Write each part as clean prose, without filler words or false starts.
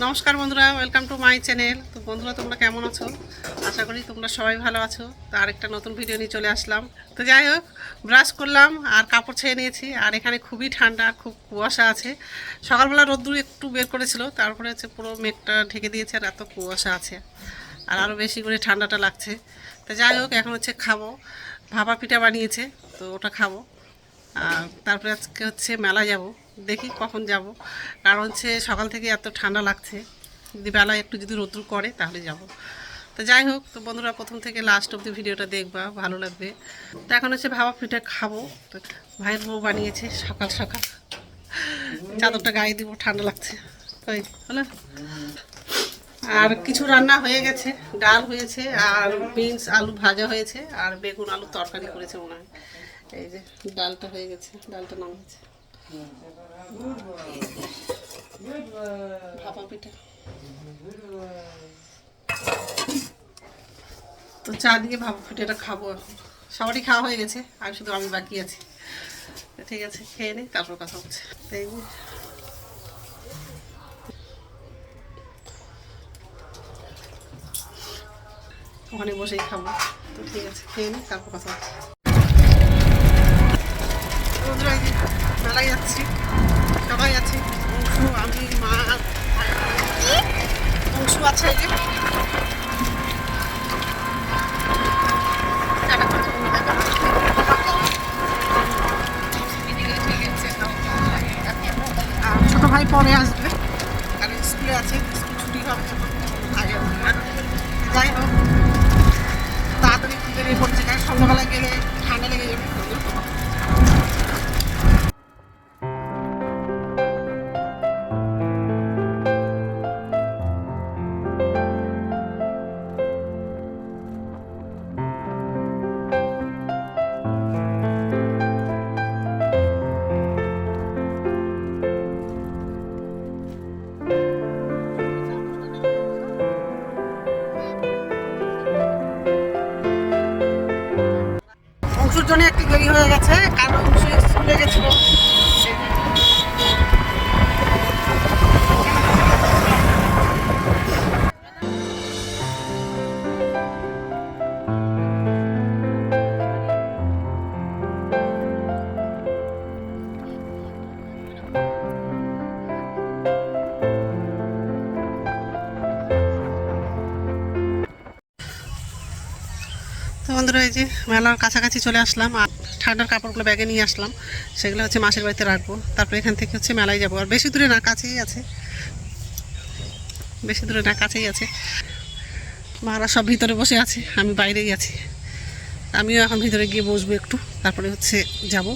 নমস্কার বন্ধুরা, welcome to my channel. তো বন্ধুরা, তোমরা কেমন আছো? আশা করি তোমরা সবাই ভালো আছো। তো আরেকটা নতুন ভিডিও নিয়ে চলে আসলাম। তো যাই হোক, ব্রাশ করলাম আর কাপড় ছেড়ে নিয়েছি। আর এখানে খুবই ঠান্ডা, খুব কুয়াশা আছে। সকালবেলা রোদ্দুর একটু বের করেছিল, তারপরে হচ্ছে পুরো মেঘটা ঢেকে দিয়েছে আর এত কুয়াশা আছে। আর আরও বেশি করে ঠান্ডাটা লাগছে। তো যাই হোক, এখন হচ্ছে খাবো। ভাপা পিঠা বানিয়েছে, তো ওটা খাবো। আর তারপরে আজকে হচ্ছে মেলা যাব, দেখি কখন যাব। কারণ হচ্ছে সকাল থেকে এত ঠান্ডা লাগছে, যদি বেলায় একটু যদি রোদ্দুর করে তাহলে যাব। তো যাই হোক, তো বন্ধুরা প্রথম থেকে লাস্ট অবধি ভিডিওটা দেখবা, ভালো লাগবে। তো এখন হচ্ছে ভাপা পিঠা খাবো। তো ভাইয়ের বউ বানিয়েছে সকাল সকাল, চাদরটা গায়ে দিব, ঠান্ডা লাগছে। ওই হলো। আর কিছু রান্না হয়ে গেছে, ডাল হয়েছে আর বিনস আলু ভাজা হয়েছে আর বেগুন আলু তরকারি করেছে মনে হয়। এই যে ডালটা হয়ে গেছে, ডালটা নামিয়েছে। ভাপা পিঠা তো চা দিয়ে ভাপা পিঠাটা খাবো এখন। সবারই খাওয়া হয়ে গেছে, আর শুধু আমি বাকি আছি। ঠিক আছে, খেয়ে নিই, তারপর কথা হচ্ছে। তাই ওখানে বসেই খাবো। তো ঠিক আছে, খেয়ে নিই, তারপর কথা হচ্ছে। মেলায় যাচ্ছি, সবাই আছে। অংশু, আমি, মা, অংশু আছে। এই যে ছোটো ভাই পরে আসবে, কারণ স্কুলে আছে, স্কুল ছুটি হবে যখন আগে। যাই হোক, তাড়াতাড়ি বেরিয়ে পড়ছে, কারণ সন্ধ্যাবেলায় গেলে ঠান্ডা লেগে যাবে। অংশুর জন্য একটু দেরি হয়ে গেছে, কারণ অংশু স্কুলে গেছিল। তো বন্ধুরা, এই যে মেলার কাছাকাছি চলে আসলাম। আর ঠান্ডার কাপড়গুলো ব্যাগে নিয়ে আসলাম, সেগুলো হচ্ছে মাসের বাড়িতে রাখবো। তারপরে এখান থেকে হচ্ছে মেলায় যাবো। আর বেশি দূরে না, কাছেই আছে, বেশি দূরে না, কাছেই আছে। মারা সব ভিতরে বসে আছে, আমি বাইরেই আছি। আমিও এখন ভিতরে গিয়ে বসবো একটু, তারপরে হচ্ছে যাব।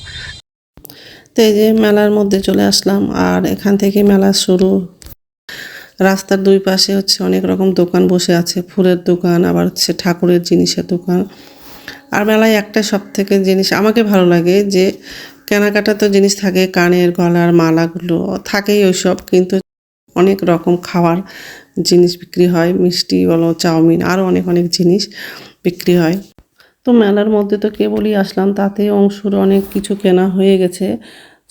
তো এই যে মেলার মধ্যে চলে আসলাম, আর এখান থেকে মেলা শুরু। রাস্তার দুই পাশে হচ্ছে অনেক রকম দোকান বসে আছে, ফুলের দোকান, আবার হচ্ছে ঠাকুরের জিনিসের দোকান। আর মেলায় একটা সব থেকে জিনিস আমাকে ভালো লাগে, যে কেনাকাটা তো জিনিস থাকে, কানের গলার মালাগুলো থাকেই ওইসব, কিন্তু অনেক রকম খাওয়ার জিনিস বিক্রি হয়, মিষ্টি বলো, চাউমিন, আরও অনেক অনেক জিনিস বিক্রি হয়। তো মেলার মধ্যে তো কেবলই আসলাম, তাতে অংশুর অনেক কিছু কেনা হয়ে গেছে।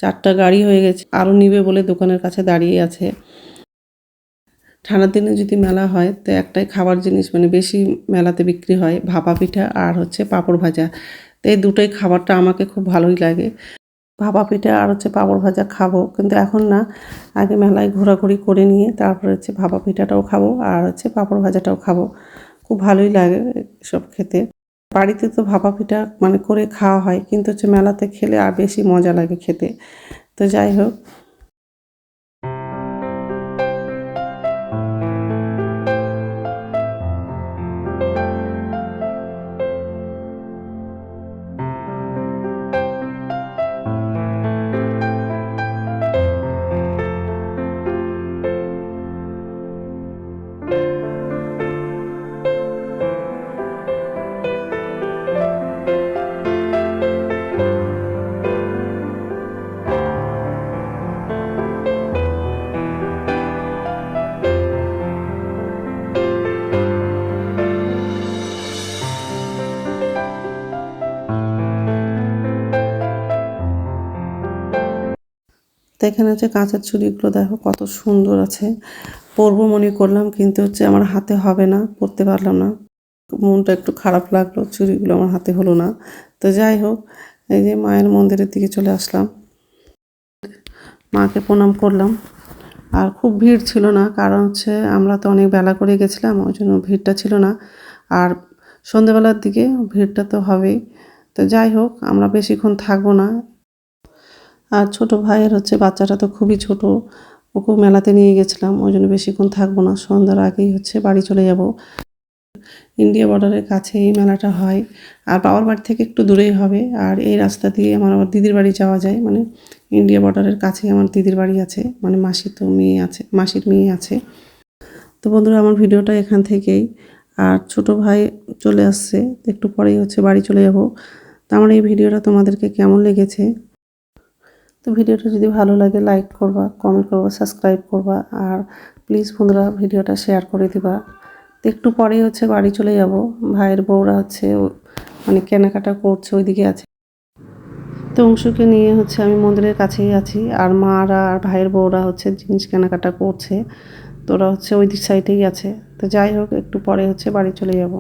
4টা গাড়ি হয়ে গেছে, আরও নিবে বলে দোকানের কাছে দাঁড়িয়ে আছে। ঠান্ডার দিনে যদি মেলা হয়, তো একটাই খাবার জিনিস মানে বেশি মেলাতে বিক্রি হয়, ভাপা পিঠা আর হচ্ছে পাঁপড় ভাজা। তো এই দুটোই খাবারটা আমাকে খুব ভালোই লাগে। ভাপা পিঠা আর হচ্ছে পাঁপড় ভাজা খাবো, কিন্তু এখন না, আগে মেলায় ঘোরাঘুরি করে নিয়ে তারপরে হচ্ছে ভাপা পিঠাটাও খাবো আর হচ্ছে পাঁপড় ভাজাটাও খাবো। খুব ভালোই লাগে সব খেতে। বাড়িতে তো ভাপা পিঠা মানে করে খাওয়া হয়, কিন্তু হচ্ছে মেলাতে খেলে আর বেশি মজা লাগে খেতে। তো যাই হোক, তো এখানে হচ্ছে কাঁচের চুড়িগুলো দেখো কত সুন্দর আছে, পরবো মনে করলাম, কিন্তু হচ্ছে আমার হাতে হবে না, পরতে পারলাম না। মনটা একটু খারাপ লাগলো, চুড়িগুলো আমার হাতে হলো না। তো যাই হোক, এই যে মায়ের মন্দিরের দিকে চলে আসলাম, মাকে প্রণাম করলাম। আর খুব ভিড় ছিল না, কারণ হচ্ছে আমরা তো অনেক বেলা করে গেছিলাম, ওই জন্য ভিড়টা ছিল না। আর সন্ধেবেলার দিকে ভিড়টা তো হবেই। তো যাই হোক, আমরা বেশিক্ষণ থাকবো না। আর ছোট ভাইয়ের হচ্ছে বাচ্চাটা তো খুবই ছোট, ওকেও মেলাতে নিয়ে গেছিলাম, ওই জন্য বেশিক্ষণ থাকবো না, সন্ধ্যার আগেই হচ্ছে বাড়ি চলে যাব। ইন্ডিয়া বর্ডারের কাছে এই মেলাটা হয়, আর বাবার বাড়ি থেকে একটু দূরেই হবে। আর এই রাস্তা দিয়ে আমার দিদির বাড়ি যাওয়া যায়, মানে ইন্ডিয়া বর্ডারের কাছেই আমার দিদির বাড়ি আছে, মানে মাসির তো মেয়ে আছে, মাসির মেয়ে আছে। তো বন্ধুরা, আমার ভিডিওটা এখান থেকেই। আর ছোট ভাই চলে আসছে, একটু পরেই হচ্ছে বাড়ি চলে যাব। তো আমার এই ভিডিওটা তোমাদেরকে কেমন লেগেছে? তো ভিডিওটা যদি ভালো লাগে লাইক করবা, কমেন্ট করবা, সাবস্ক্রাইব করবা, আর প্লিজ বন্ধুরা ভিডিওটা শেয়ার করে দিবা। তো একটু পরেই হচ্ছে বাড়ি চলে যাব। ভাইয়ের বউরা হচ্ছে মানে কেনাকাটা করছে, ওইদিকে আছে। তো অংশুকে নিয়ে হচ্ছে আমি মন্দিরের কাছেই আছি, আর মারা আর ভাইয়ের বউরা হচ্ছে জিনিস কেনাকাটা করছে। তো ওরা হচ্ছে ওই দিক সাইডেই আছে। তো যাই হোক, একটু পরে হচ্ছে বাড়ি চলে যাব।